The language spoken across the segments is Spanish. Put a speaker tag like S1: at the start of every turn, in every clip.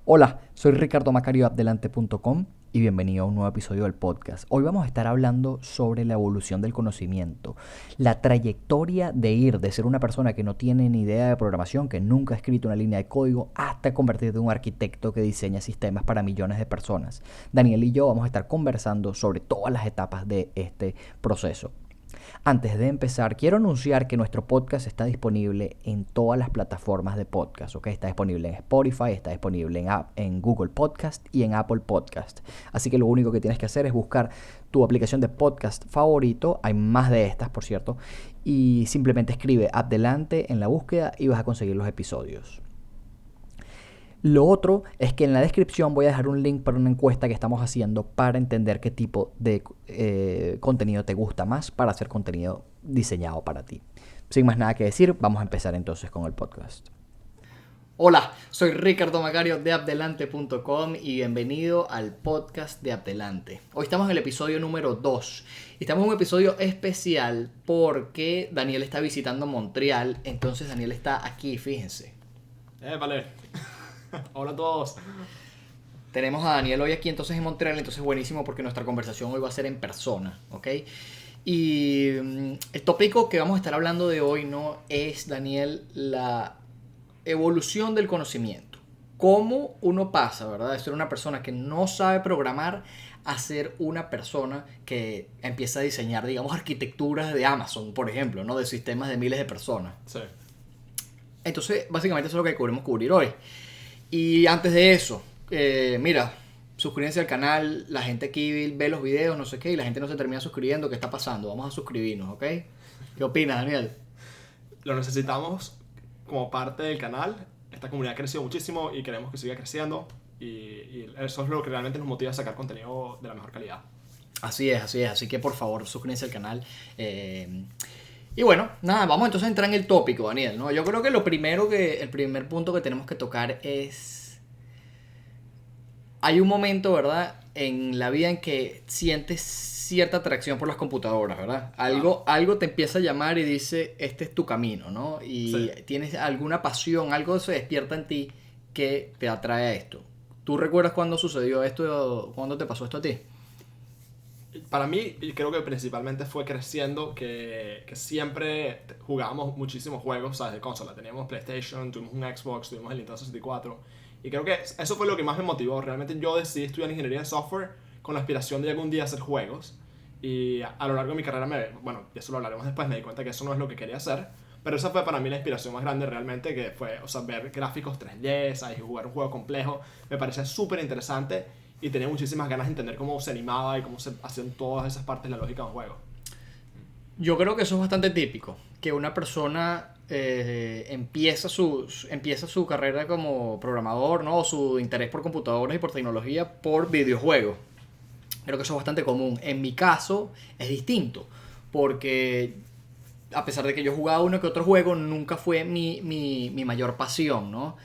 S1: Hola, soy Ricardo Macario de Abdelante.com y bienvenido a un nuevo episodio del podcast. Hoy vamos a estar hablando sobre la evolución del conocimiento, la trayectoria de ir de ser una persona que no tiene ni idea de programación, que nunca ha escrito una línea de código, hasta convertirte en un arquitecto que diseña sistemas para millones de personas. Daniel y yo vamos a estar conversando sobre todas las etapas de este proceso. Antes de empezar, quiero anunciar que nuestro podcast está disponible en todas las plataformas de podcast, ¿ok? Está disponible en Spotify, está disponible en Google Podcast y en Apple Podcast. Así que lo único que tienes que hacer es buscar tu aplicación de podcast favorito, hay más de estas, por cierto, y simplemente escribe Adelante en la búsqueda y vas a conseguir los episodios. Lo otro es que en la descripción voy a dejar un link para una encuesta que estamos haciendo para entender qué tipo de contenido te gusta más para hacer contenido diseñado para ti. Sin más nada que decir, vamos a empezar entonces con el podcast. Hola, soy Ricardo Macario de Abdelante.com y bienvenido al podcast de Abdelante. Hoy estamos en el episodio número 2 y estamos en un episodio especial porque Daniel está visitando Montreal, entonces Daniel está aquí, fíjense.
S2: Vale. Hola a todos.
S1: Tenemos a Daniel hoy aquí entonces en Montreal, entonces buenísimo porque nuestra conversación hoy va a ser en persona, ¿ok? Y el tópico que vamos a estar hablando de hoy, ¿no? Es, Daniel, la evolución del conocimiento. Cómo uno pasa, ¿verdad? De ser una persona que no sabe programar a ser una persona que empieza a diseñar, digamos, arquitecturas de Amazon, por ejemplo, ¿no? De sistemas de miles de personas.
S2: Sí.
S1: Entonces, básicamente eso es lo que queremos cubrir hoy. Y antes de eso, mira, suscríbanse al canal, la gente aquí ve los videos, no sé qué, y la gente no se termina suscribiendo. ¿Qué está pasando? Vamos a suscribirnos, ¿ok? ¿Qué opinas, Daniel?
S2: Lo necesitamos como parte del canal. Esta comunidad ha crecido muchísimo y queremos que siga creciendo. Y eso es lo que realmente nos motiva a sacar contenido de la mejor calidad.
S1: Así es. Así que por favor, suscríbanse al canal. Y bueno, nada, vamos entonces a entrar en el tópico, Daniel, ¿no? Yo creo que el primer punto que tenemos que tocar es... Hay un momento, ¿verdad? En la vida en que sientes cierta atracción por las computadoras, ¿verdad? Algo te empieza a llamar y dice, este es tu camino, ¿no? Y
S2: Sí.
S1: tienes alguna pasión, algo se despierta en ti que te atrae a esto. ¿Tú recuerdas cuándo sucedió esto, cuándo te pasó esto a ti?
S2: Para mí, y creo que principalmente fue creciendo, que siempre jugábamos muchísimos juegos, ¿sabes? De consola. Teníamos PlayStation, tuvimos un Xbox, tuvimos el Nintendo 64. Y creo que eso fue lo que más me motivó. Realmente yo decidí estudiar ingeniería de software con la aspiración de algún día hacer juegos. Y a lo largo de mi carrera, bueno, y eso lo hablaremos después, me di cuenta que eso no es lo que quería hacer. Pero esa fue para mí la inspiración más grande realmente, que fue, o sea, ver gráficos 3D, ¿sabes? Y jugar un juego complejo. Me parecía súper interesante y tenía muchísimas ganas de entender cómo se animaba y cómo se hacían todas esas partes de la lógica de un juego.
S1: Yo creo que eso es bastante típico, que una persona empieza su carrera como programador, ¿no? O su interés por computadoras y por tecnología por videojuegos. Creo que eso es bastante común. En mi caso es distinto, porque a pesar de que yo jugaba uno que otro juego, nunca fue mi mayor pasión, ¿no?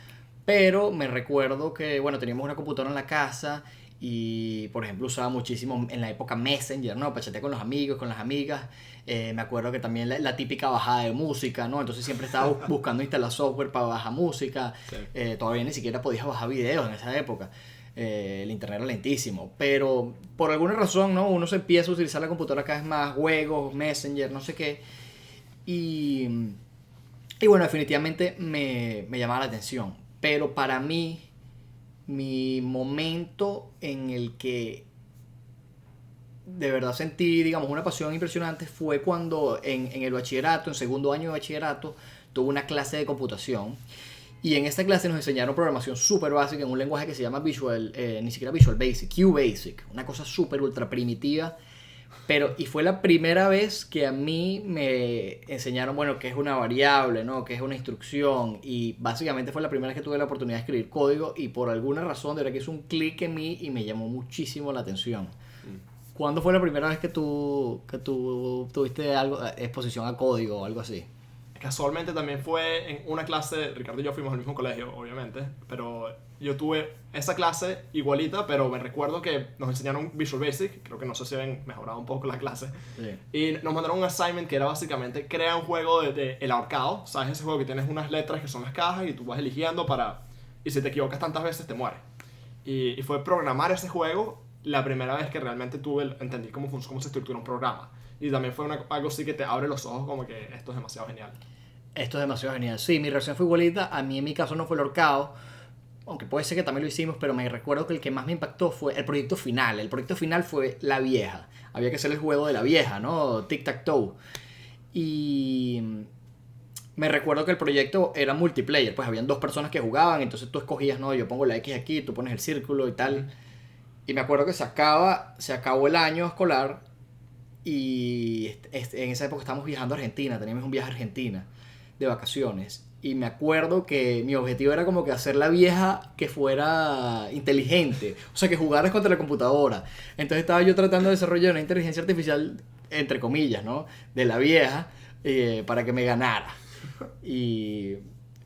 S1: Pero me recuerdo que, bueno, teníamos una computadora en la casa y, por ejemplo, usaba muchísimo en la época Messenger, ¿no? Para chatear con los amigos, con las amigas. Me acuerdo que también la típica bajada de música, ¿no? Entonces siempre estaba buscando instalar software para bajar música.
S2: Sí.
S1: Todavía ni siquiera podías bajar videos en esa época. El internet era lentísimo. Pero por alguna razón, ¿no? Uno se empieza a utilizar la computadora cada vez más, juegos, Messenger, no sé qué. Y bueno, definitivamente me llamaba la atención. Pero para mí, mi momento en el que de verdad sentí, digamos, una pasión impresionante fue cuando en el bachillerato, en segundo año de bachillerato, tuve una clase de computación. Y en esta clase nos enseñaron programación súper básica en un lenguaje que se llama ni siquiera Visual Basic, QBasic. Una cosa súper ultra primitiva. Y fue la primera vez que a mí me enseñaron, bueno, qué es una variable, ¿no? Qué es una instrucción. Y básicamente fue la primera vez que tuve la oportunidad de escribir código. Y por alguna razón, de verdad que hizo un clic en mí y me llamó muchísimo la atención. ¿Cuándo fue la primera vez que tú tuviste exposición a código o algo así?
S2: Casualmente también fue en una clase, Ricardo y yo fuimos al mismo colegio, obviamente, pero yo tuve esa clase igualita, pero me recuerdo que nos enseñaron Visual Basic, creo que no sé si habían mejorado un poco la clase,
S1: Sí.
S2: y nos mandaron un assignment que era básicamente crea un juego de el ahorcado, ¿sabes? Ese juego que tienes unas letras que son las cajas y tú vas eligiendo para... y si te equivocas tantas veces te mueres. Y fue programar ese juego la primera vez que realmente entendí cómo se estructura un programa. Y también fue algo así que te abre los ojos como que esto es demasiado genial.
S1: Esto es demasiado genial. Sí, mi reacción fue igualita. A mí en mi caso no fue el horcado, aunque puede ser que también lo hicimos, pero me recuerdo que el que más me impactó fue el proyecto final. El proyecto final fue La Vieja. Había que hacer el juego de La Vieja, ¿no? Tic-tac-toe. Y me recuerdo que el proyecto era multiplayer, pues habían 2 personas que jugaban, entonces tú escogías, no, yo pongo la X aquí, tú pones el círculo y tal. Y me acuerdo que se acabó el año escolar y en esa época estábamos viajando a Argentina, teníamos un viaje a Argentina de vacaciones. Y me acuerdo que mi objetivo era como que hacer La Vieja que fuera inteligente, o sea, que jugaras contra la computadora. Entonces estaba yo tratando de desarrollar una inteligencia artificial, entre comillas, ¿no? De La Vieja, para que me ganara. Y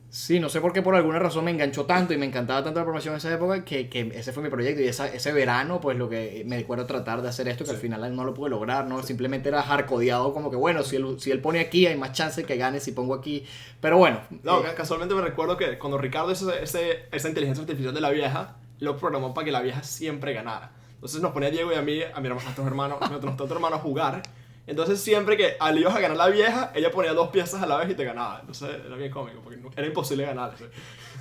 S1: sí, no sé por qué, por alguna razón me enganchó tanto y me encantaba tanto la programación en esa época que ese fue mi proyecto. Y ese verano, pues lo que me acuerdo tratar de hacer esto, que al final no lo pude lograr, ¿no? Simplemente era hardcodeado, como que bueno, si él pone aquí, hay más chance que gane si pongo aquí. Pero bueno.
S2: No, casualmente me recuerdo que cuando Ricardo hizo esa inteligencia artificial de La Vieja, lo programó para que La Vieja siempre ganara. Entonces nos ponía a Diego y a mí, a nuestros hermanos, a nuestros otros hermanos a jugar. Entonces siempre que al ibas a ganar La Vieja, ella ponía 2 piezas a la vez y te ganaba. Entonces era bien cómico porque era imposible ganar.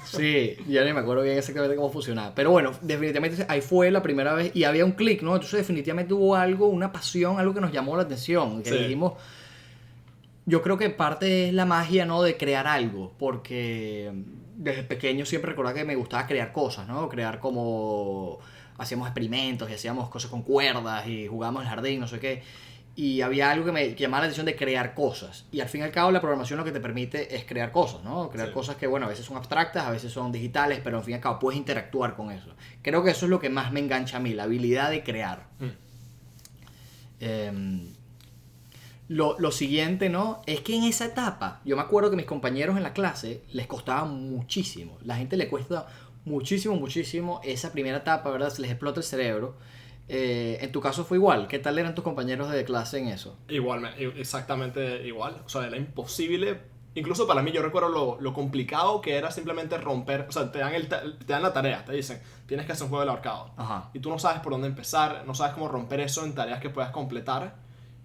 S1: Sí, ya ni me acuerdo bien exactamente cómo funcionaba. Pero bueno, definitivamente ahí fue la primera vez y había un clic, ¿no? Entonces definitivamente hubo algo, una pasión, algo que nos llamó la atención. Que dijimos, yo creo que parte es la magia, ¿no? De crear algo. Porque desde pequeño siempre recordaba que me gustaba crear cosas, ¿no? Crear como hacíamos experimentos y hacíamos cosas con cuerdas y jugábamos en el jardín, no sé qué. Y había algo que me llamaba la atención de crear cosas. Y al fin y al cabo la programación lo que te permite es crear cosas, ¿no? Crear cosas que, bueno, a veces son abstractas, a veces son digitales, pero al fin y al cabo puedes interactuar con eso. Creo que eso es lo que más me engancha a mí, la habilidad de crear. Lo siguiente, ¿no? Es que en esa etapa, yo me acuerdo que mis compañeros en la clase les costaba muchísimo. La gente le cuesta muchísimo esa primera etapa, ¿verdad? Se les explota el cerebro. En tu caso fue igual. ¿Qué tal eran tus compañeros de clase en eso?
S2: Exactamente igual. O sea, era imposible. Incluso para mí, yo recuerdo lo complicado que era simplemente romper. O sea, te dan la tarea, te dicen, tienes que hacer un juego del ahorcado.
S1: Ajá.
S2: Y tú no sabes por dónde empezar, no sabes cómo romper eso en tareas que puedas completar.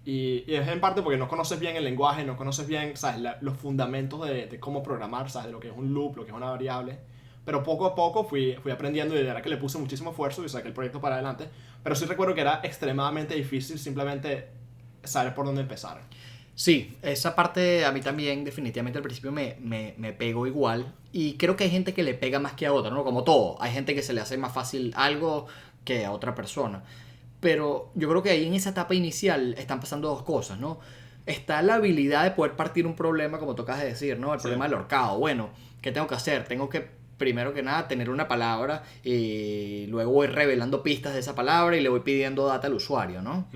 S2: Y es en parte porque no conoces bien el lenguaje, no conoces bien, ¿sabes? Los fundamentos de cómo programar, ¿sabes? De lo que es un loop, lo que es una variable. Pero poco a poco fui aprendiendo y de verdad que le puse muchísimo esfuerzo y saqué el proyecto para adelante. Pero sí recuerdo que era extremadamente difícil simplemente saber por dónde empezar.
S1: Sí, esa parte a mí también definitivamente al principio me pegó igual. Y creo que hay gente que le pega más que a otra, ¿no? Como todo. Hay gente que se le hace más fácil algo que a otra persona. Pero yo creo que ahí en esa etapa inicial están pasando 2 cosas, ¿no? Está la habilidad de poder partir un problema, como tocas de decir, ¿no? El problema del horcado. Bueno, ¿qué tengo que hacer? Tengo que primero que nada tener una palabra y luego voy revelando pistas de esa palabra y le voy pidiendo data al usuario, ¿no?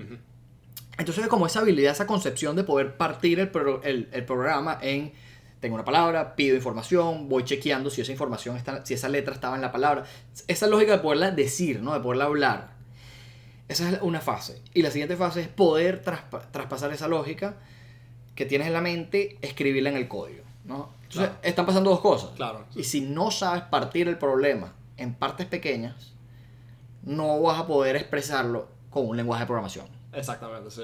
S1: Entonces es como esa habilidad, esa concepción de poder partir el programa en tengo una palabra, pido información, voy chequeando si esa información si esa letra estaba en la palabra. Esa lógica de poderla decir, ¿no? De poderla hablar. Esa es una fase. Y la siguiente fase es poder traspasar esa lógica que tienes en la mente, escribirla en el código, ¿no? Entonces, están pasando 2 cosas.
S2: Claro.
S1: Y si no sabes partir el problema en partes pequeñas, no vas a poder expresarlo con un lenguaje de programación.
S2: Exactamente, sí.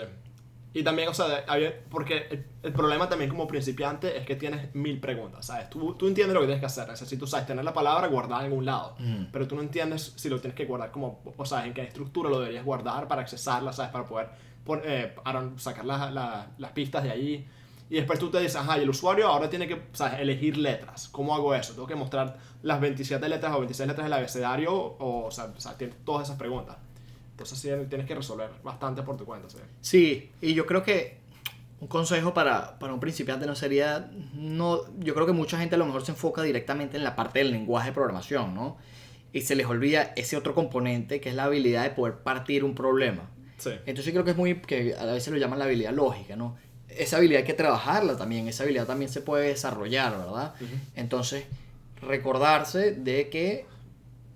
S2: Y también, o sea, porque el problema también como principiante es que tienes 1000 preguntas, ¿sabes? Tú entiendes lo que tienes que hacer, necesitas, ¿sabes? Tener la palabra guardada en algún lado, pero tú no entiendes si lo tienes que guardar como, o sea, en qué estructura lo deberías guardar para accesarla, ¿sabes? Para poder sacar las pistas de allí. Y después tú te dices, ajá, y el usuario ahora tiene que, ¿sabes? Elegir letras. ¿Cómo hago eso? Tengo que mostrar las 27 letras o 26 letras del abecedario, o sea, tienes todas esas preguntas. Entonces sí tienes que resolver bastante por tu cuenta, ¿sí?
S1: Sí, y yo creo que un consejo para un principiante no sería, yo creo que mucha gente a lo mejor se enfoca directamente en la parte del lenguaje de programación, ¿no? Y se les olvida ese otro componente que es la habilidad de poder partir un problema.
S2: Sí.
S1: Entonces creo que que a veces lo llaman la habilidad lógica, ¿no? Esa habilidad hay que trabajarla también, esa habilidad también se puede desarrollar, ¿verdad? Entonces, recordarse de que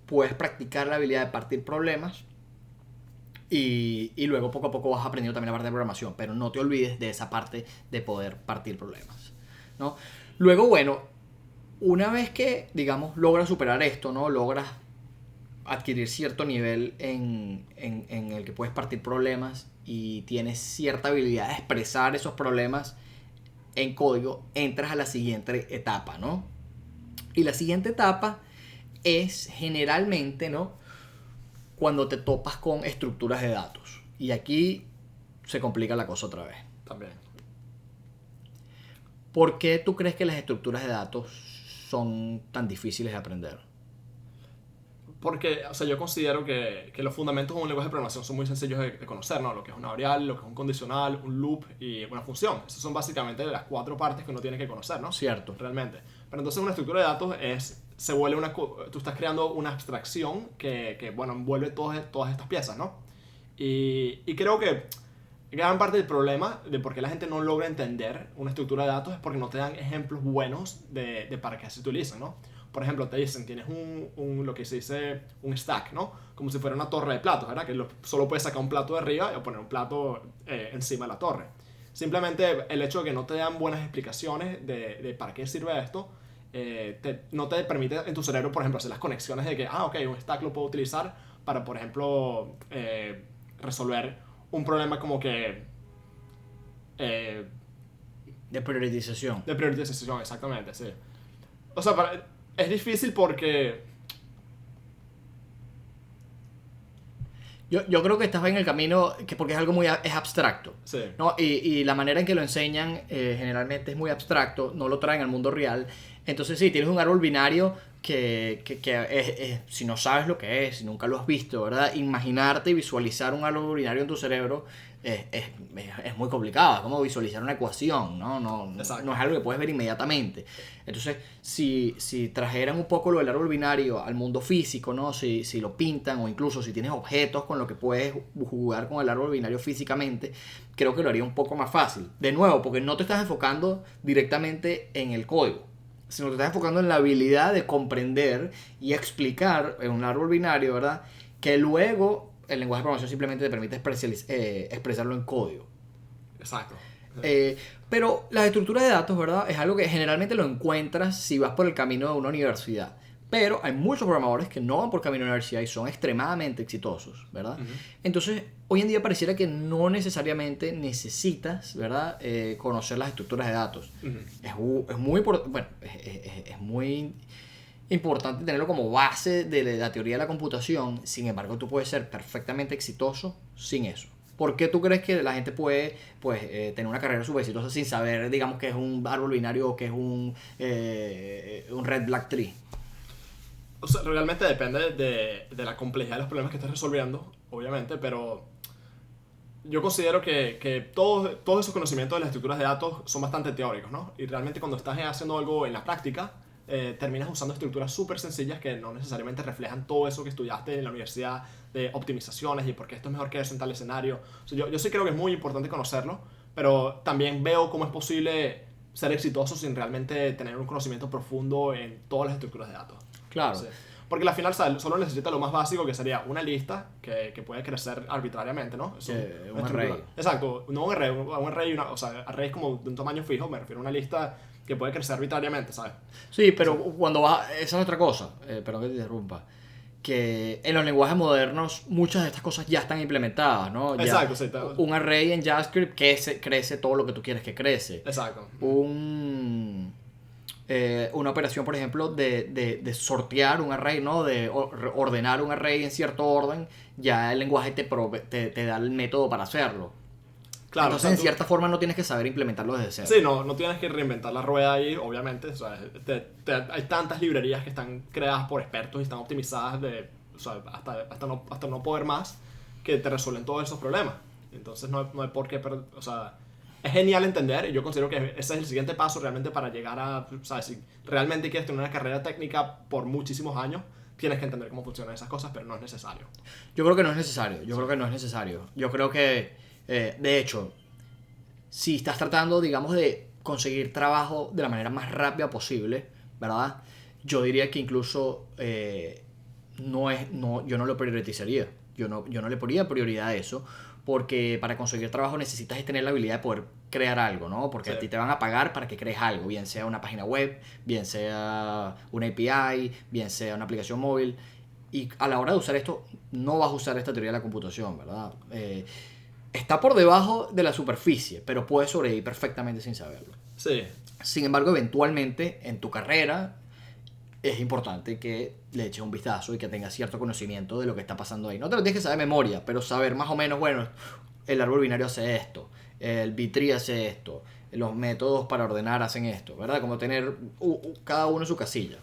S1: puedes practicar la habilidad de partir problemas y luego poco a poco vas aprendiendo también la parte de programación, pero no te olvides de esa parte de poder partir problemas, ¿no? Luego, bueno, una vez que, digamos, logras superar esto, ¿no? Logras adquirir cierto nivel en el que puedes partir problemas y tienes cierta habilidad de expresar esos problemas en código, entras a la siguiente etapa, ¿no? Y la siguiente etapa es generalmente, ¿no?, cuando te topas con estructuras de datos. Y aquí se complica la cosa otra vez.
S2: También.
S1: ¿Por qué tú crees que las estructuras de datos son tan difíciles de aprender?
S2: Porque, o sea, yo considero que los fundamentos de un lenguaje de programación son muy sencillos de conocer, ¿no? Lo que es una variable, lo que es un condicional, un loop y una función. Esas son básicamente las 4 partes que uno tiene que conocer, ¿no?
S1: Cierto.
S2: Realmente. Pero entonces una estructura de datos se vuelve tú estás creando una abstracción que bueno, envuelve todas estas piezas, ¿no? Y creo que gran parte del problema de por qué la gente no logra entender una estructura de datos es porque no te dan ejemplos buenos de para qué se utilizan, ¿no? Por ejemplo, te dicen, tienes lo que se dice un stack, ¿no? Como si fuera una torre de platos, ¿verdad? Que solo puedes sacar un plato de arriba y poner un plato encima de la torre. Simplemente el hecho de que no te dan buenas explicaciones de para qué sirve esto, no te permite en tu cerebro, por ejemplo, hacer las conexiones de que, ok, un stack lo puedo utilizar para, por ejemplo, resolver un problema como que...
S1: De priorización.
S2: De priorización, exactamente, sí. O sea, es difícil porque...
S1: Yo creo que estás en el camino porque es algo es abstracto.
S2: Sí.
S1: ¿No? Y la manera en que lo enseñan generalmente es muy abstracto, no lo traen al mundo real. Entonces sí, tienes un árbol binario que si no sabes lo que es, si nunca lo has visto, ¿verdad? Imaginarte y visualizar un árbol binario en tu cerebro es muy complicado. Es como visualizar una ecuación, ¿no? No es algo que puedes ver inmediatamente. Entonces, si trajeran un poco lo del árbol binario al mundo físico, ¿no? Si lo pintan, o incluso si tienes objetos con los que puedes jugar con el árbol binario físicamente, creo que lo haría un poco más fácil. De nuevo, porque no te estás enfocando directamente en el código, sino te estás enfocando en la habilidad de comprender y explicar en un árbol binario, ¿verdad? Que luego el lenguaje de programación simplemente te permite expresarlo en código.
S2: Exacto.
S1: Pero las estructuras de datos, ¿verdad? Es algo que generalmente lo encuentras si vas por el camino de una universidad. Pero hay muchos programadores que no van por camino de universidad y son extremadamente exitosos, ¿verdad? Uh-huh. Entonces, hoy en día pareciera que no necesariamente necesitas, ¿verdad?, conocer las estructuras de datos. Uh-huh. Es muy importante, bueno, es muy importante tenerlo como base de la teoría de la computación. Sin embargo, tú puedes ser perfectamente exitoso sin eso. ¿Por qué tú crees que la gente puede tener una carrera súper exitosa sin saber, digamos, que es un árbol binario o que es un red-black tree?
S2: O sea, realmente depende de la complejidad de los problemas que estés resolviendo, obviamente, pero yo considero que todos esos conocimientos de las estructuras de datos son bastante teóricos, ¿no? Y realmente cuando estás haciendo algo en la práctica, terminas usando estructuras súper sencillas que no necesariamente reflejan todo eso que estudiaste en la universidad de optimizaciones y por qué esto es mejor que eso en tal escenario. O sea, yo sí creo que es muy importante conocerlo, pero también veo cómo es posible ser exitoso sin realmente tener un conocimiento profundo en todas las estructuras de datos.
S1: Claro.
S2: Sí. Porque al final, ¿sabes?, solo necesita lo más básico, que sería una lista que puede crecer arbitrariamente, ¿no?
S1: Un array.
S2: Exacto, no un array, o sea, array es como de un tamaño fijo, me refiero a una lista que puede crecer arbitrariamente, ¿sabes?
S1: Sí, pero cuando vas... Esa es otra cosa, perdón que te interrumpa, que en los lenguajes modernos muchas de estas cosas ya están implementadas, ¿no?
S2: Exacto, sí.
S1: Un array en JavaScript crece todo lo que tú quieres que crece.
S2: Exacto.
S1: Una operación, por ejemplo, de sortear un array, ¿no? De ordenar un array en cierto orden, ya el lenguaje te da el método para hacerlo. Claro, entonces, en cierta forma no tienes que saber implementarlo desde cero.
S2: Sí, no tienes que reinventar la rueda ahí, obviamente. O sea, hay tantas librerías que están creadas por expertos y están optimizadas o sea, hasta no poder más, que te resuelven todos esos problemas. Entonces no hay por qué... O sea, es genial entender, y yo considero que ese es el siguiente paso realmente para llegar a... ¿Sabes? Si realmente quieres tener una carrera técnica por muchísimos años, tienes que entender cómo funcionan esas cosas, pero no es necesario.
S1: Yo creo que no es necesario. Yo creo que... de hecho, si estás tratando, digamos, de conseguir trabajo de la manera más rápida posible, ¿verdad? Yo diría que incluso yo no lo priorizaría. Yo no le pondría prioridad a eso, porque para conseguir trabajo necesitas tener la habilidad de poder crear algo, ¿no? Porque a ti te van a pagar para que crees algo, bien sea una página web, bien sea una API, bien sea una aplicación móvil. y a la hora de usar esto, no vas a usar esta teoría de la computación, ¿verdad? Está por debajo de la superficie, pero puedes sobrevivir perfectamente sin saberlo.
S2: Sí.
S1: Sin embargo, eventualmente en tu carrera es importante que le eches un vistazo y que tengas cierto conocimiento de lo que está pasando ahí. No te lo tienes que saber de memoria, pero saber más o menos, bueno, el árbol binario hace esto, el B-tree hace esto, los métodos para ordenar hacen esto, ¿verdad? Como tener cada uno en su casilla.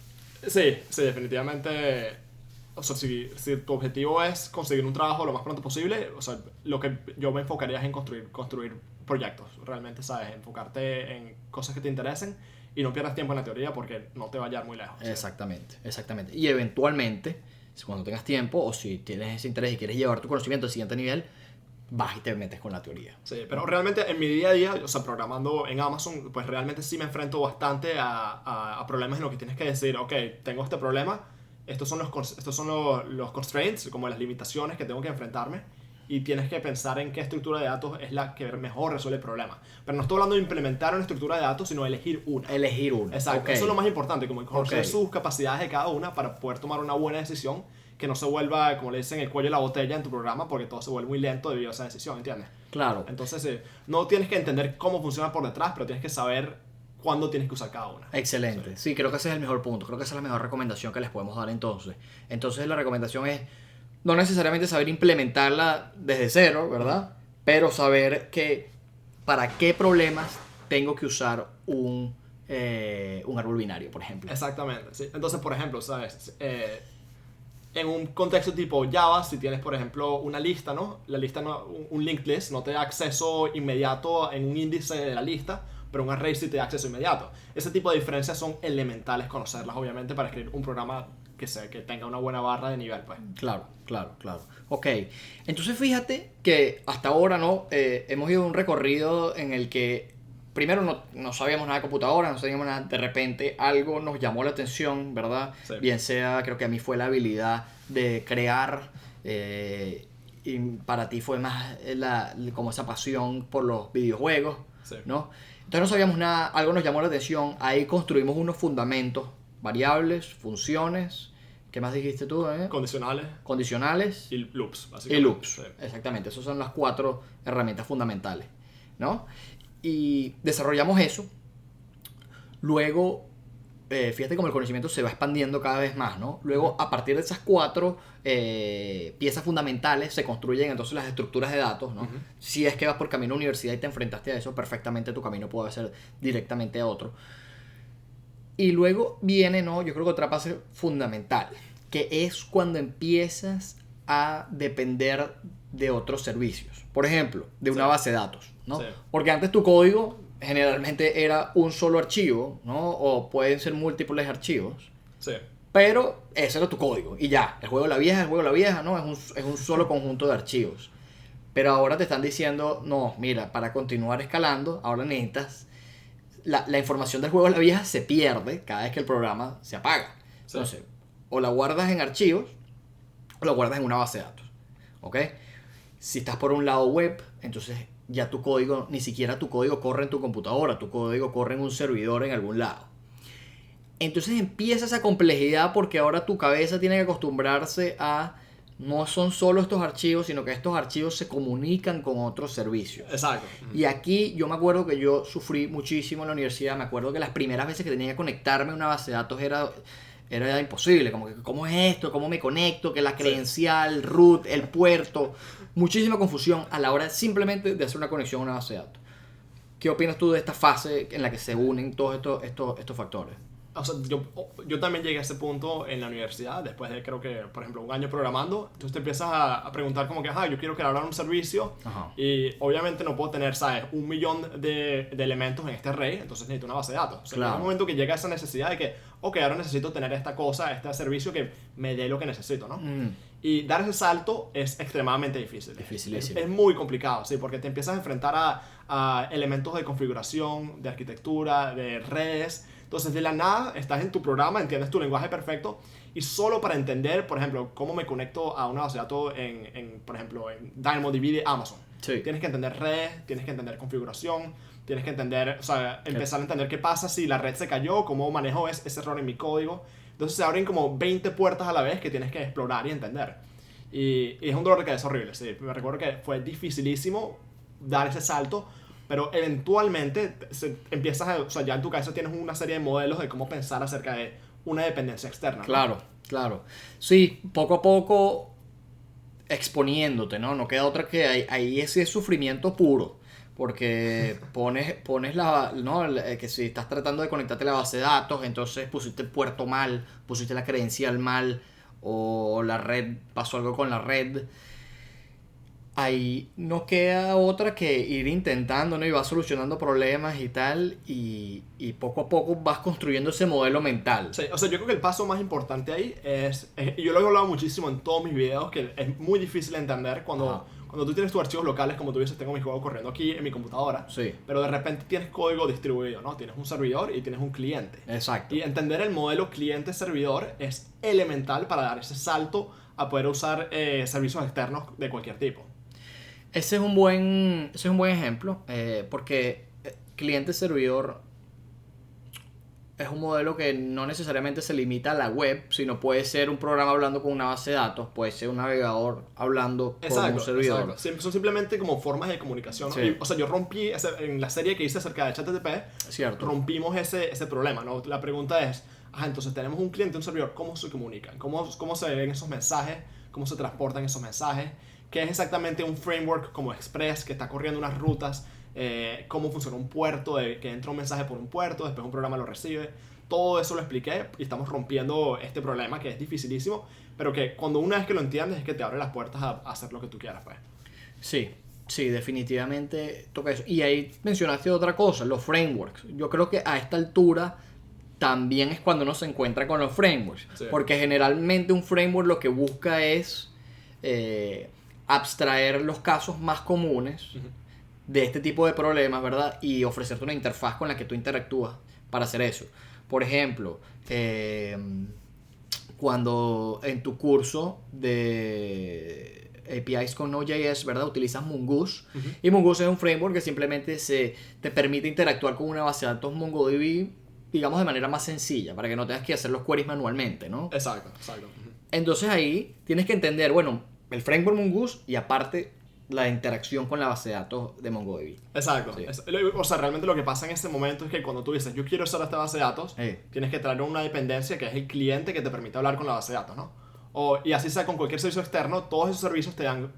S2: Sí, sí, definitivamente. O sea, si tu objetivo es conseguir un trabajo lo más pronto posible, o sea, lo que yo me enfocaría es en construir proyectos. Realmente, ¿sabes? Enfocarte en cosas que te interesen y no pierdas tiempo en la teoría porque no te va a llevar muy lejos. ¿Sí?
S1: Exactamente, exactamente. Y eventualmente, cuando tengas tiempo o si tienes ese interés y quieres llevar tu conocimiento al siguiente nivel, vas y te metes con la teoría.
S2: Sí, pero realmente en mi día a día, o sea, programando en Amazon, pues realmente sí me enfrento bastante a problemas en los que tienes que decir, ok, tengo este problema, estos son los constraints, como las limitaciones que tengo que enfrentarme, y tienes que pensar en qué estructura de datos es la que mejor resuelve el problema. Pero no estoy hablando de implementar una estructura de datos, sino elegir una.
S1: Elegir una.
S2: Exacto,
S1: Okay.
S2: eso es lo más importante, como conocer sus capacidades de cada una para poder tomar una buena decisión que no se vuelva, como le dicen, el cuello de la botella en tu programa, porque todo se vuelve muy lento debido a esa decisión, ¿entiendes?
S1: Claro.
S2: Entonces, no tienes que entender cómo funciona por detrás, pero tienes que saber cuándo tienes que usar cada una.
S1: Excelente. Sí, creo que ese es el mejor punto. Creo que esa es la mejor recomendación que les podemos dar entonces. Entonces, la recomendación es no necesariamente saber implementarla desde cero, ¿verdad? Pero saber que para qué problemas tengo que usar un árbol binario, por ejemplo.
S2: Exactamente. Sí. Entonces, por ejemplo, ¿sabes? En un contexto tipo Java, si tienes, por ejemplo, una lista, ¿no? La lista, un linked list, no te da acceso inmediato en un índice de la lista, pero un array sí te da acceso inmediato. Ese tipo de diferencias son elementales conocerlas, obviamente, para escribir un programa que tenga una buena barra de nivel, pues.
S1: Claro, claro, claro. Ok, entonces fíjate que hasta ahora, ¿no? Hemos ido un recorrido en el que primero no sabíamos nada de computadora, no sabíamos nada, de repente algo nos llamó la atención, ¿verdad?
S2: Sí.
S1: Bien sea, creo que a mí fue la habilidad de crear, y para ti fue más como esa pasión por los videojuegos,
S2: Sí.
S1: ¿no? Entonces no sabíamos nada, algo nos llamó la atención, ahí construimos unos fundamentos, variables, funciones, ¿qué más dijiste tú?
S2: Condicionales
S1: Condicionales
S2: y loops,
S1: y
S2: básicamente.
S1: loops,
S2: Sí.
S1: exactamente, esas son las 4 herramientas fundamentales, ¿no? Y desarrollamos eso. Luego, fíjate cómo el conocimiento se va expandiendo cada vez más, ¿no? Luego, a partir de esas 4 piezas fundamentales, se construyen entonces las estructuras de datos, ¿no?
S2: Ujú.
S1: Si es que vas por camino a universidad y te enfrentaste a eso, perfectamente tu camino puede ser directamente a otro. Y luego viene, ¿no? Yo creo que otra fase fundamental, que es cuando empiezas a depender de otros servicios. Por ejemplo, de una
S2: Sí.
S1: base de datos, ¿no?
S2: Sí.
S1: Porque antes tu código generalmente era un solo archivo, ¿no? O pueden ser múltiples archivos.
S2: Sí.
S1: Pero ese era tu código. Y ya, el juego de la vieja, ¿no? Es un solo conjunto de archivos. Pero ahora te están diciendo, no, mira, para continuar escalando, ahora necesitas... La información del juego de la vieja se pierde cada vez que el programa se apaga.
S2: Sí.
S1: Entonces, o la guardas en archivos o la guardas en una base de datos. ¿Ok? Si estás por un lado web, entonces ya tu código, ni siquiera tu código corre en tu computadora, tu código corre en un servidor en algún lado. Entonces empieza esa complejidad porque ahora tu cabeza tiene que acostumbrarse a no son solo estos archivos, sino que estos archivos se comunican con otros servicios.
S2: Exacto.
S1: Y aquí yo me acuerdo que yo sufrí muchísimo en la universidad. Me acuerdo que las primeras veces que tenía que conectarme a una base de datos era imposible. Como que, ¿cómo es esto? ¿Cómo me conecto? Que la credencial, root, el puerto. Muchísima confusión a la hora simplemente de hacer una conexión a una base de datos. ¿Qué opinas tú de esta fase en la que se unen todos estos factores?
S2: O sea, yo también llegué a ese punto en la universidad, después de creo que, por ejemplo, un año programando. Entonces te empiezas a preguntar como que, ajá, yo quiero crear un servicio.
S1: Ajá.
S2: Y obviamente no puedo tener, ¿sabes? 1 millón de elementos en este array, entonces necesito una base de datos. O sea,
S1: Claro.
S2: llega un momento que llega esa necesidad de que, ok, ahora necesito tener esta cosa, este servicio que me dé lo que necesito, ¿no? Y dar ese salto es extremadamente difícil.
S1: Dificilísimo.
S2: Es muy complicado, sí, porque te empiezas a enfrentar a elementos de configuración, de arquitectura, de redes. Entonces, de la nada, estás en tu programa, entiendes tu lenguaje perfecto, y solo para entender, por ejemplo, cómo me conecto a una base de datos por ejemplo, en DynamoDB de Amazon.
S1: Sí.
S2: Tienes que entender redes, tienes que entender configuración, tienes que entender, o sea, empezar a entender qué pasa si la red se cayó, cómo manejo ese error en mi código. Entonces se abren como 20 puertas a la vez que tienes que explorar y entender. Y es un dolor de cabeza horrible, sí. Me recuerdo que fue dificilísimo dar ese salto, pero eventualmente empiezas a, o sea, ya en tu cabeza tienes una serie de modelos de cómo pensar acerca de una dependencia externa, ¿no?
S1: Claro, claro. Sí, poco a poco exponiéndote, ¿no? No queda otra que ahí ese sufrimiento puro. Porque pones ¿no? Que si estás tratando de conectarte a la base de datos, entonces pusiste el puerto mal, pusiste la credencial mal, o la red, pasó algo con la red. Ahí no queda otra que ir intentando, ¿no? Y vas solucionando problemas y tal, y poco a poco vas construyendo ese modelo mental.
S2: Sí, o sea, yo creo que el paso más importante ahí y yo lo he hablado muchísimo en todos mis videos, que es muy difícil de entender
S1: Ajá.
S2: cuando tú tienes tus archivos locales, como tú dices, tengo mi juego corriendo aquí en mi computadora,
S1: Sí,
S2: pero de repente tienes código distribuido, ¿no? Tienes un servidor y tienes un cliente.
S1: exacto.
S2: Y entender el modelo cliente-servidor es elemental para dar ese salto a poder usar servicios externos de cualquier tipo.
S1: Ese es un buen ejemplo, porque cliente-servidor es un modelo que no necesariamente se limita a la web, sino puede ser un programa hablando con una base de datos, puede ser un navegador hablando con un servidor.
S2: Exacto. Son simplemente como formas de comunicación, ¿no?
S1: Sí.
S2: Y, o sea, yo rompí, en la serie que hice acerca de HTTP,
S1: Cierto.
S2: rompimos ese problema, ¿no? La pregunta es, entonces tenemos un cliente y un servidor, ¿cómo se comunican? ¿Cómo se ven esos mensajes? ¿Cómo se transportan esos mensajes? ¿Qué es exactamente un framework como Express que está corriendo unas rutas? ¿Cómo funciona un puerto? Que entra un mensaje por un puerto, después un programa lo recibe. Todo eso lo expliqué y estamos rompiendo este problema que es dificilísimo, pero que cuando una vez que lo entiendes es que te abre las puertas a hacer lo que tú quieras, pues.
S1: Sí, sí, definitivamente toca eso. Y ahí mencionaste otra cosa, los frameworks. Yo creo que a esta altura también es cuando uno se encuentra con los frameworks.
S2: Sí.
S1: Porque generalmente un framework lo que busca es abstraer los casos más comunes de este tipo de problemas, ¿verdad? Y ofrecerte una interfaz con la que tú interactúas para hacer eso. Por ejemplo, cuando en tu curso de APIs con Node.js, ¿verdad? Utilizas Mongoose. Y Mongoose es un framework que simplemente te permite interactuar con una base de datos MongoDB, digamos, de manera más sencilla, para que no tengas que hacer los queries manualmente, ¿no?
S2: Exacto.
S1: Entonces ahí tienes que entender, bueno, el framework Mongoose y aparte la interacción con la base de datos de MongoDB.
S2: Exacto.
S1: Sí.
S2: O sea, realmente lo que pasa en ese momento es que cuando tú dices, yo quiero usar esta base de datos,
S1: Sí.
S2: tienes que traer una dependencia que es el cliente que te permite hablar con la base de datos, ¿no? Y así sea con cualquier servicio externo, todos esos servicios te dan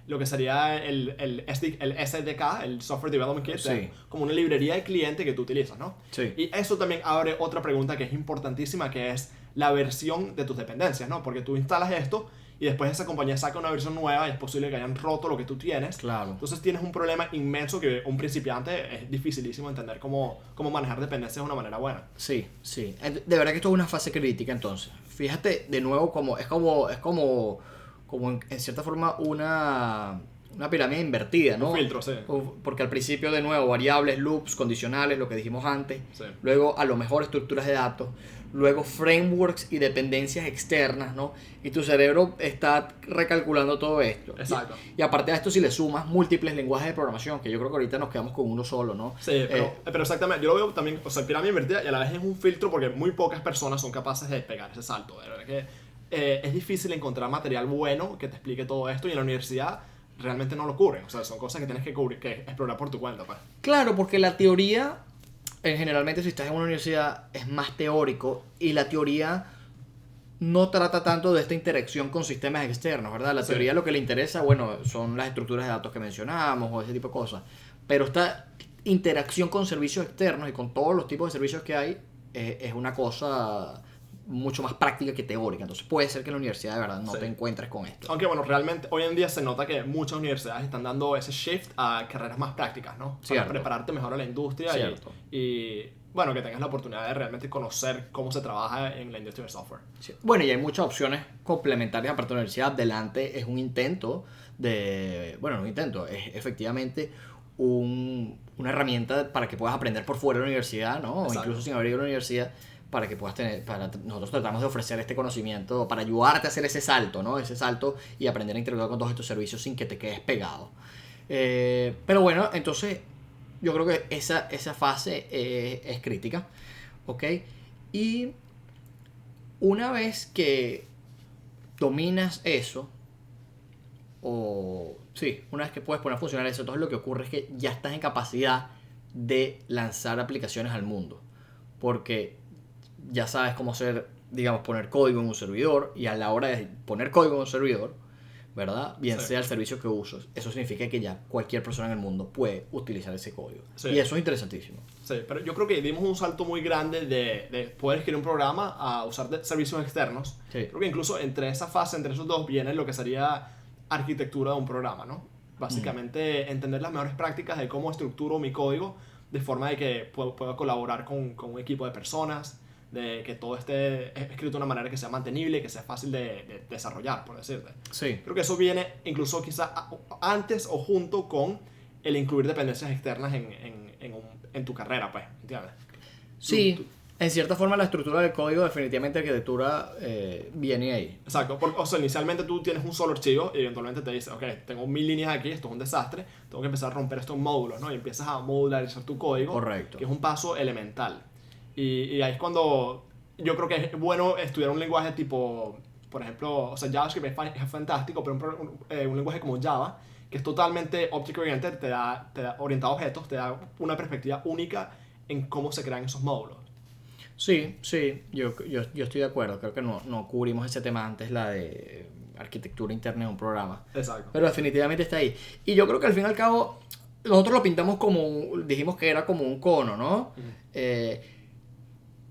S2: lo que sería el SDK, el Software Development Kit,
S1: Sí.
S2: como una librería de cliente que tú utilizas, ¿no?
S1: Sí.
S2: Y eso también abre otra pregunta que es importantísima, que es la versión de tus dependencias, ¿no? Porque tú instalas esto y después esa compañía saca una versión nueva y es posible que hayan roto lo que tú tienes.
S1: Claro.
S2: Entonces tienes un problema inmenso que un principiante es dificilísimo entender cómo manejar dependencias de una manera buena.
S1: Sí, sí. De verdad que esto es una fase crítica entonces. Fíjate de nuevo como en cierta forma una pirámide invertida, ¿no?
S2: Un filtro, sí.
S1: Porque al principio de nuevo variables, loops, condicionales, lo que dijimos antes.
S2: Sí.
S1: Luego a lo mejor estructuras de datos. Luego frameworks y dependencias externas, ¿no? Y tu cerebro está recalculando todo esto.
S2: Exacto.
S1: Y aparte de esto, si le sumas múltiples lenguajes de programación, que yo creo que ahorita nos quedamos con uno solo, ¿no?
S2: Sí, pero exactamente, yo lo veo también, o sea, pirámide invertida y a la vez es un filtro porque muy pocas personas son capaces de pegar ese salto. De verdad que es difícil encontrar material bueno que te explique todo esto y en la universidad realmente no lo cubren. O sea, son cosas que tienes que explorar por tu cuenta, pues.
S1: Claro, porque la teoría, generalmente si estás en una universidad, es más teórico y la teoría no trata tanto de esta interacción con sistemas externos, ¿verdad? La
S2: Sí.
S1: teoría lo que le interesa, bueno, son las estructuras de datos que mencionábamos o ese tipo de cosas. Pero esta interacción con servicios externos y con todos los tipos de servicios que hay es una cosa mucho más práctica que teórica. Entonces puede ser que en la universidad de verdad no
S2: Sí.
S1: te encuentres con esto.
S2: Aunque bueno, realmente hoy en día se nota que muchas universidades están dando ese shift a carreras más prácticas, ¿no?
S1: Cierto.
S2: Para prepararte mejor a la industria
S1: Cierto.
S2: y bueno, que tengas la oportunidad de realmente conocer cómo se trabaja en la industria del software.
S1: Sí. Bueno, y hay muchas opciones complementarias aparte de la universidad. Delante es un intento bueno, no un intento, es efectivamente una herramienta para que puedas aprender por fuera de la universidad, ¿no? O
S2: Exacto.
S1: incluso sin haber ido a la universidad, para que puedas nosotros tratamos de ofrecer este conocimiento para ayudarte a hacer ese salto, ¿no? Ese salto y aprender a interactuar con todos estos servicios sin que te quedes pegado. Pero bueno, entonces yo creo que esa fase es crítica, ¿ok? Y una vez que dominas eso, una vez que puedes poner a funcionar eso, entonces lo que ocurre es que ya estás en capacidad de lanzar aplicaciones al mundo. Porque ya sabes cómo hacer, digamos, poner código en un servidor, y a la hora de poner código en un servidor, ¿verdad? Bien
S2: Sí.
S1: sea el servicio que uses, eso significa que ya cualquier persona en el mundo puede utilizar ese código.
S2: Sí.
S1: Y eso es interesantísimo.
S2: Sí, pero yo creo que dimos un salto muy grande de poder escribir un programa a usar servicios externos.
S1: Sí.
S2: Creo que incluso entre esa fase, entre esos dos, viene lo que sería arquitectura de un programa, ¿no? Básicamente entender las mejores prácticas de cómo estructuro mi código de forma de que pueda colaborar con un equipo de personas, de que todo esté escrito de una manera que sea mantenible, que sea fácil de desarrollar, por decirte.
S1: Sí.
S2: Creo que eso viene incluso quizá antes o junto con el incluir dependencias externas en tu carrera, pues, ¿entiendes?
S1: Sí, en cierta forma la estructura del código, definitivamente arquitectura viene ahí.
S2: Exacto, o sea, inicialmente tú tienes un solo archivo y eventualmente te dices, ok, tengo 1000 líneas aquí, esto es un desastre, tengo que empezar a romper esto en módulos, ¿no? Y empiezas a modularizar tu código.
S1: Correcto.
S2: Que es un paso elemental. Y ahí es cuando yo creo que es bueno estudiar un lenguaje tipo, por ejemplo, o sea, JavaScript es fantástico, pero un lenguaje como Java, que es totalmente object oriented, te da orientado a objetos, te da una perspectiva única en cómo se crean esos módulos.
S1: Sí, yo estoy de acuerdo. Creo que no cubrimos ese tema antes, la de arquitectura interna de un programa.
S2: Exacto.
S1: Pero definitivamente está ahí. Y yo creo que al fin y al cabo, nosotros lo pintamos dijimos que era como un cono, ¿no?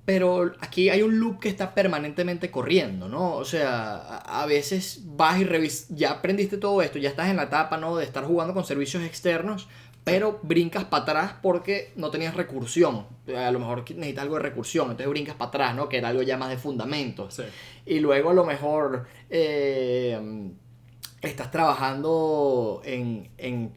S1: Pero aquí hay un loop que está permanentemente corriendo, ¿no? O sea, a veces vas y ya aprendiste todo esto, ya estás en la etapa, ¿no?, de estar jugando con servicios externos, pero brincas para atrás porque no tenías recursión. A lo mejor necesitas algo de recursión, entonces brincas para atrás, ¿no?, que era algo ya más de fundamentos.
S2: Sí.
S1: Y luego a lo mejor estás trabajando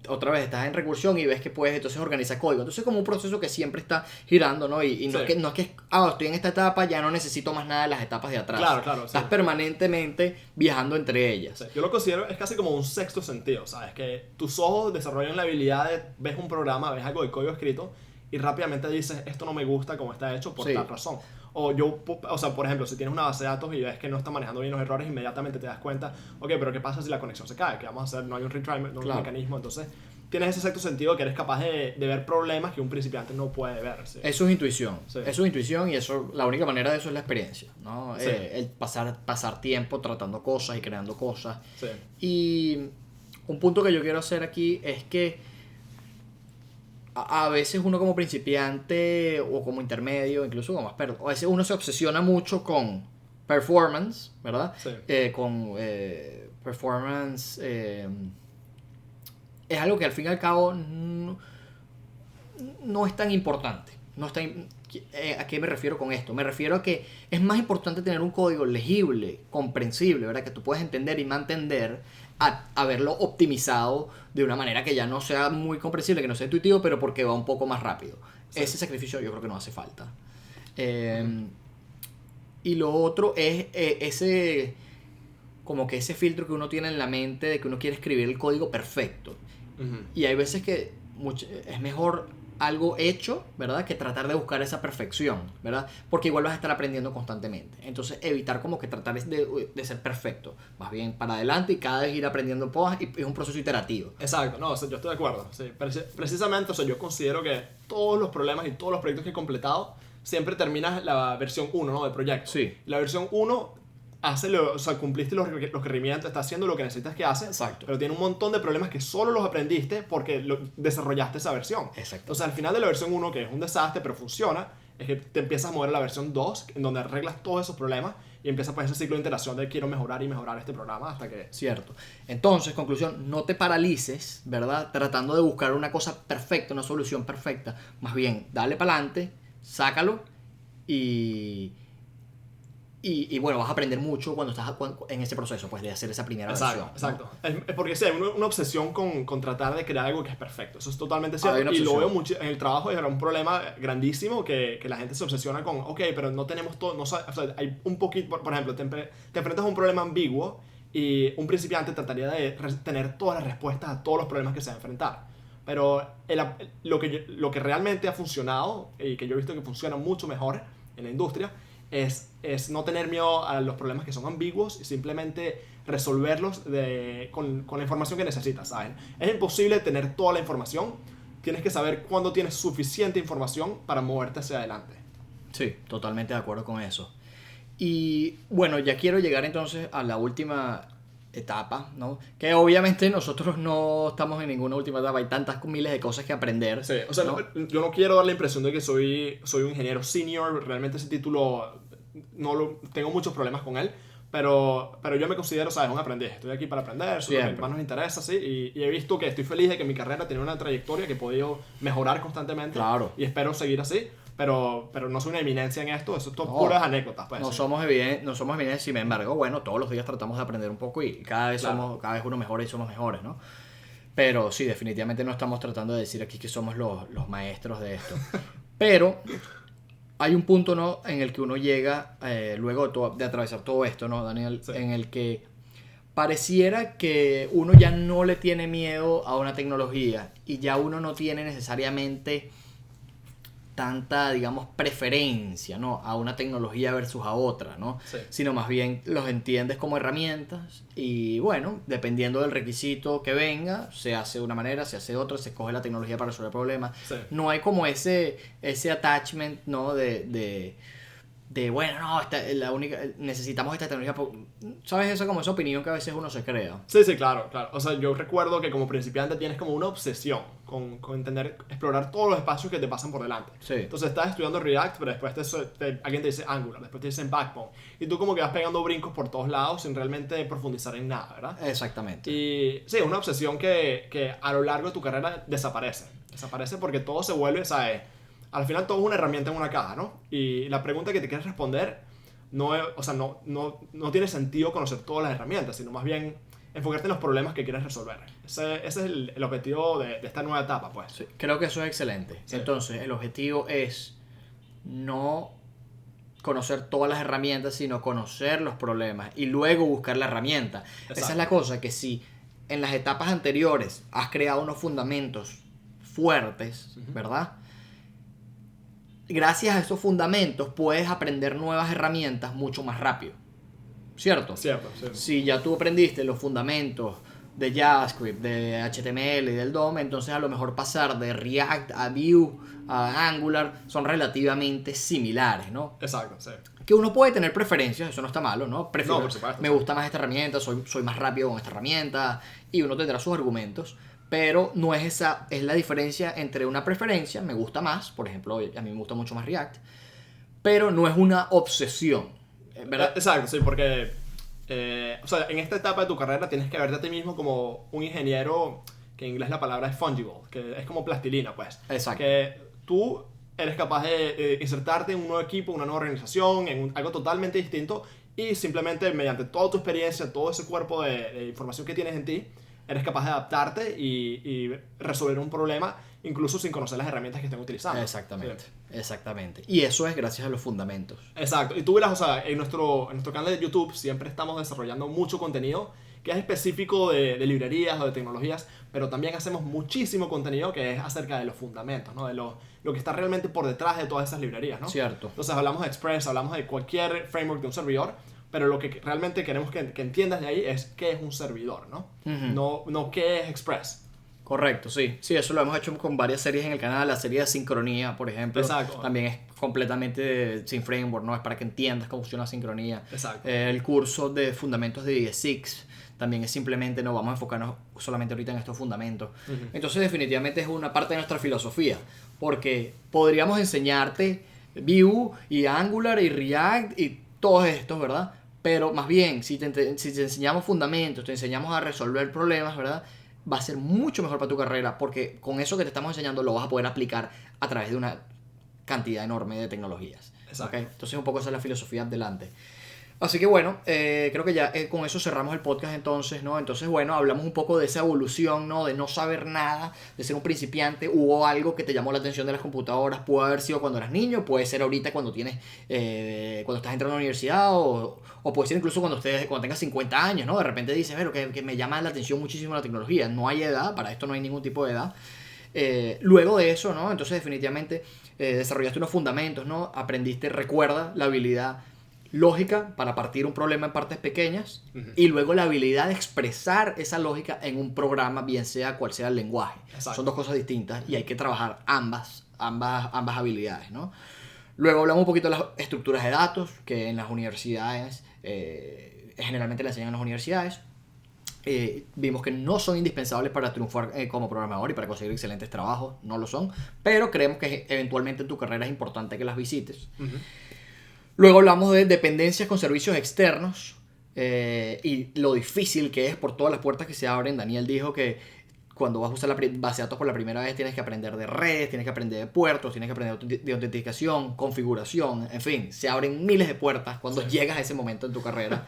S1: otra vez, estás en recursión y ves que puedes entonces organizar código. Entonces es como un proceso que siempre está girando, ¿no? Y no,
S2: Sí.
S1: no es que estoy en esta etapa, ya no necesito más nada de las etapas de atrás.
S2: Claro,
S1: Estás
S2: sí.
S1: permanentemente viajando entre ellas.
S2: Sí, yo lo considero, es casi como un sexto sentido, ¿sabes? Que tus ojos desarrollan la habilidad de, ves un programa, ves algo de código escrito y rápidamente dices, esto no me gusta como está hecho por
S1: Sí.
S2: tal razón. O sea, por ejemplo, si tienes una base de datos y ves que no está manejando bien los errores, inmediatamente te das cuenta, ok, pero ¿qué pasa si la conexión se cae? ¿Qué vamos a hacer? No hay un retry, no hay un mecanismo. Entonces, tienes ese sexto sentido que eres capaz de ver problemas que un principiante no puede ver. ¿Sí?
S1: Eso es intuición.
S2: Sí.
S1: Eso es intuición, y eso, la única manera de eso es la experiencia, ¿no?
S2: Sí.
S1: El pasar tiempo tratando cosas y creando cosas.
S2: Sí.
S1: Y un punto que yo quiero hacer aquí es que a veces uno como principiante o como intermedio, incluso como experto, a veces uno se obsesiona mucho con performance, ¿verdad?
S2: Sí.
S1: Con performance. Es algo que al fin y al cabo no es tan importante. ¿A qué me refiero con esto? Me refiero a que es más importante tener un código legible, comprensible, ¿verdad? Que tú puedes entender y mantener, a haberlo optimizado de una manera que ya no sea muy comprensible, que no sea intuitivo, pero porque va un poco más rápido. Sí. Ese sacrificio yo creo que no hace falta. Y lo otro es ese filtro que uno tiene en la mente de que uno quiere escribir el código perfecto. Y hay veces que es mejor algo hecho, ¿verdad?, que tratar de buscar esa perfección, ¿verdad? Porque igual vas a estar aprendiendo constantemente. Entonces, evitar como que tratar de ser perfecto. Más bien para adelante y cada vez ir aprendiendo cosas, y es un proceso iterativo.
S2: Exacto, no, o sea, yo estoy de acuerdo. Sí. Precisamente, o sea, yo considero que todos los problemas y todos los proyectos que he completado siempre terminas la versión 1, ¿no?, del proyecto.
S1: Sí.
S2: La versión 1 o sea, cumpliste los requerimientos, está haciendo lo que necesitas que hace.
S1: Exacto.
S2: Pero tiene un montón de problemas que solo los aprendiste porque desarrollaste esa versión.
S1: Exacto.
S2: O sea, al final de la versión 1, que es un desastre, pero funciona, es que te empiezas a mover a la versión 2, en donde arreglas todos esos problemas y empiezas por ese ciclo de iteración de quiero mejorar y mejorar este programa hasta que...
S1: Cierto. Entonces, conclusión, no te paralices, ¿verdad?, tratando de buscar una cosa perfecta, una solución perfecta. Más bien, dale para adelante, sácalo y bueno, vas a aprender mucho cuando estás en ese proceso, pues, de hacer esa primera versión.
S2: Exacto. Es porque sí, hay una obsesión con tratar de crear algo que es perfecto. Eso es totalmente cierto. Y lo veo mucho en el trabajo. Era un problema grandísimo que la gente se obsesiona con, ok, pero no tenemos todo, o sea, hay un poquito, por ejemplo, te enfrentas a un problema ambiguo y un principiante trataría de tener todas las respuestas a todos los problemas que se va a enfrentar. Pero lo que realmente ha funcionado y que yo he visto que funciona mucho mejor en la industria es no tener miedo a los problemas que son ambiguos y simplemente resolverlos con la información que necesitas, ¿saben? Es imposible tener toda la información. Tienes que saber cuándo tienes suficiente información para moverte hacia adelante.
S1: Sí, totalmente de acuerdo con eso. Y bueno, ya quiero llegar entonces a la última etapa, ¿no? Que obviamente nosotros no estamos en ninguna última etapa, hay tantas miles de cosas que aprender.
S2: Sí, o sea,
S1: ¿no?
S2: yo no quiero dar la impresión de que soy un ingeniero senior, realmente ese título tengo muchos problemas con él, pero yo me considero, ¿sabes? Un aprendiz, estoy aquí para aprender, eso es lo que más nos interesa, ¿sí? Y he visto que estoy feliz de que mi carrera tiene una trayectoria que he podido mejorar constantemente.
S1: Claro.
S2: Y espero seguir así. Pero no soy una eminencia en esto, eso es todo
S1: No,
S2: puras anécdotas. Pues,
S1: no
S2: sí.
S1: somos eminencia, sin embargo, bueno, todos los días tratamos de aprender un poco y cada vez
S2: Claro.
S1: cada vez uno mejora y somos mejores, ¿no? Pero sí, definitivamente no estamos tratando de decir aquí que somos los maestros de esto. Pero hay un punto, ¿no? En el que uno llega, luego de atravesar todo esto, ¿no, Daniel?
S2: Sí.
S1: En el que pareciera que uno ya no le tiene miedo a una tecnología y ya uno no tiene necesariamente tanta, digamos, preferencia, ¿no? A una tecnología versus a otra, ¿no?
S2: Sí.
S1: Sino más bien los entiendes como herramientas y bueno, dependiendo del requisito que venga, se hace de una manera, se hace de otra, se escoge la tecnología para resolver problemas.
S2: Sí.
S1: No hay como ese attachment, ¿no? De bueno, no, necesitamos esta tecnología. ¿Sabes? Esa opinión que a veces uno se crea.
S2: Sí, sí, claro, claro. O sea, yo recuerdo que como principiante tienes como una obsesión con explorar todos los espacios que te pasan por delante.
S1: Sí.
S2: Entonces estás estudiando React, pero después alguien te dice Angular, después te dicen Backbone. Y tú como que vas pegando brincos por todos lados sin realmente profundizar en nada, ¿verdad?
S1: Exactamente.
S2: Y sí, es una obsesión que a lo largo de tu carrera desaparece. Desaparece porque todo se vuelve, ¿sabes? Al final todo es una herramienta en una caja, ¿no? Y la pregunta que te quieres responder no tiene sentido conocer todas las herramientas, sino más bien enfocarte en los problemas que quieres resolver. Ese es el objetivo de esta nueva etapa, pues.
S1: Sí, creo que eso es excelente.
S2: Sí.
S1: Entonces, el objetivo es no conocer todas las herramientas, sino conocer los problemas y luego buscar la herramienta.
S2: Exacto.
S1: Esa es la cosa, que si en las etapas anteriores has creado unos fundamentos fuertes, ¿verdad? Gracias a esos fundamentos puedes aprender nuevas herramientas mucho más rápido. ¿Cierto?
S2: Cierto, sí.
S1: Si ya tú aprendiste los fundamentos de JavaScript, de HTML y del DOM, entonces a lo mejor pasar de React a Vue, a Angular, son relativamente similares, ¿no?
S2: Exacto, sí.
S1: Que uno puede tener preferencias, eso no está malo, ¿no?
S2: No, por supuesto,
S1: me
S2: sí.
S1: gusta más esta herramienta, soy más rápido con esta herramienta, y uno tendrá sus argumentos, pero no es esa, es la diferencia entre una preferencia, me gusta más, por ejemplo, a mí me gusta mucho más React, pero no es una obsesión, ¿verdad?
S2: Exacto, sí, porque o sea, en esta etapa de tu carrera tienes que verte a ti mismo como un ingeniero, que en inglés la palabra es fungible, que es como plastilina, pues.
S1: Exacto.
S2: Que tú eres capaz de insertarte en un nuevo equipo, una nueva organización, algo totalmente distinto, y simplemente mediante toda tu experiencia, todo ese cuerpo de información que tienes en ti, eres capaz de adaptarte y resolver un problema incluso sin conocer las herramientas que estén utilizando.
S1: Exactamente,
S2: Sí.
S1: exactamente. Y eso es gracias a los fundamentos.
S2: Exacto. Y tú verás, o sea, en nuestro canal de YouTube siempre estamos desarrollando mucho contenido que es específico de librerías o de tecnologías, pero también hacemos muchísimo contenido que es acerca de los fundamentos, ¿no? De lo que está realmente por detrás de todas esas librerías, ¿no?
S1: Cierto.
S2: Entonces hablamos de Express, hablamos de cualquier framework de un servidor, pero lo que realmente queremos que entiendas de ahí es qué es un servidor, ¿no? No qué es Express.
S1: Correcto, sí. Sí, eso lo hemos hecho con varias series en el canal. La serie de sincronía, por ejemplo,
S2: Exacto.
S1: también es completamente sin framework, ¿no? Es para que entiendas cómo funciona la sincronía.
S2: Exacto.
S1: El curso de fundamentos de IE6 también es simplemente, no vamos a enfocarnos solamente ahorita en estos fundamentos. Entonces, definitivamente es una parte de nuestra filosofía, porque podríamos enseñarte Vue y Angular y React y todos estos, ¿verdad? Pero más bien, si te enseñamos fundamentos, te enseñamos a resolver problemas, ¿verdad? Va a ser mucho mejor para tu carrera, porque con eso que te estamos enseñando lo vas a poder aplicar a través de una cantidad enorme de tecnologías.
S2: Exacto.
S1: ¿Okay? Entonces un poco esa es la filosofía adelante. Así que bueno, creo que ya con eso cerramos el podcast entonces, ¿no? Entonces bueno, hablamos un poco de esa evolución, ¿no? De no saber nada, de ser un principiante. Hubo algo que te llamó la atención de las computadoras, puede haber sido cuando eras niño, puede ser ahorita cuando tienes, cuando estás entrando a la universidad o puede ser incluso cuando tengas 50 años, ¿no? De repente dices, pero que me llama la atención muchísimo la tecnología. No hay edad, para esto no hay ningún tipo de edad. Luego de eso, ¿no? Entonces definitivamente desarrollaste unos fundamentos, ¿no? Aprendiste, recuerda la habilidad lógica para partir un problema en partes pequeñas y luego la habilidad de expresar esa lógica en un programa, bien sea cual sea el lenguaje.
S2: Exacto.
S1: Son dos cosas distintas y hay que trabajar ambas habilidades, ¿no? Luego hablamos un poquito de las estructuras de datos que en las universidades, generalmente le enseñan en las universidades. Vimos que no son indispensables para triunfar como programador y para conseguir excelentes trabajos, no lo son, pero creemos que eventualmente en tu carrera es importante que las visites. Luego hablamos de dependencias con servicios externos y lo difícil que es por todas las puertas que se abren. Daniel dijo que cuando vas a usar la base de datos por la primera vez tienes que aprender de redes, tienes que aprender de puertos, tienes que aprender de autenticación, configuración, en fin, se abren miles de puertas cuando llegas a ese momento en tu carrera.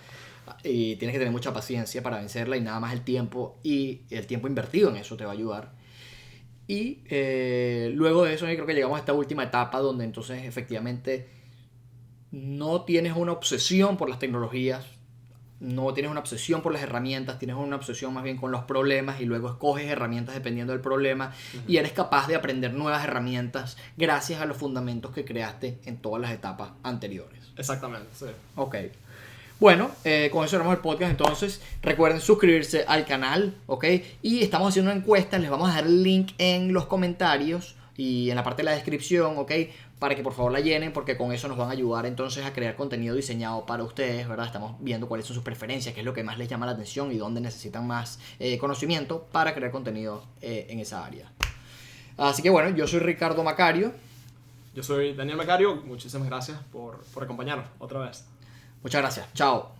S1: Y tienes que tener mucha paciencia para vencerla y nada más el tiempo invertido en eso te va a ayudar. Y luego de eso yo creo que llegamos a esta última etapa donde entonces efectivamente no tienes una obsesión por las tecnologías, no tienes una obsesión por las herramientas, tienes una obsesión más bien con los problemas y luego escoges herramientas dependiendo del problema y eres capaz de aprender nuevas herramientas gracias a los fundamentos que creaste en todas las etapas anteriores.
S2: Exactamente, sí.
S1: Ok. Bueno, con eso cerramos el podcast. Entonces recuerden suscribirse al canal, ¿ok? Y estamos haciendo una encuesta, les vamos a dejar el link en los comentarios y en la parte de la descripción, ¿ok? Para que por favor la llenen, porque con eso nos van a ayudar entonces a crear contenido diseñado para ustedes, ¿verdad? Estamos viendo cuáles son sus preferencias, qué es lo que más les llama la atención y dónde necesitan más conocimiento para crear contenido en esa área. Así que bueno, yo soy Ricardo Macario.
S2: Yo soy Daniel Macario, muchísimas gracias por acompañarnos otra vez.
S1: Muchas gracias. Chao.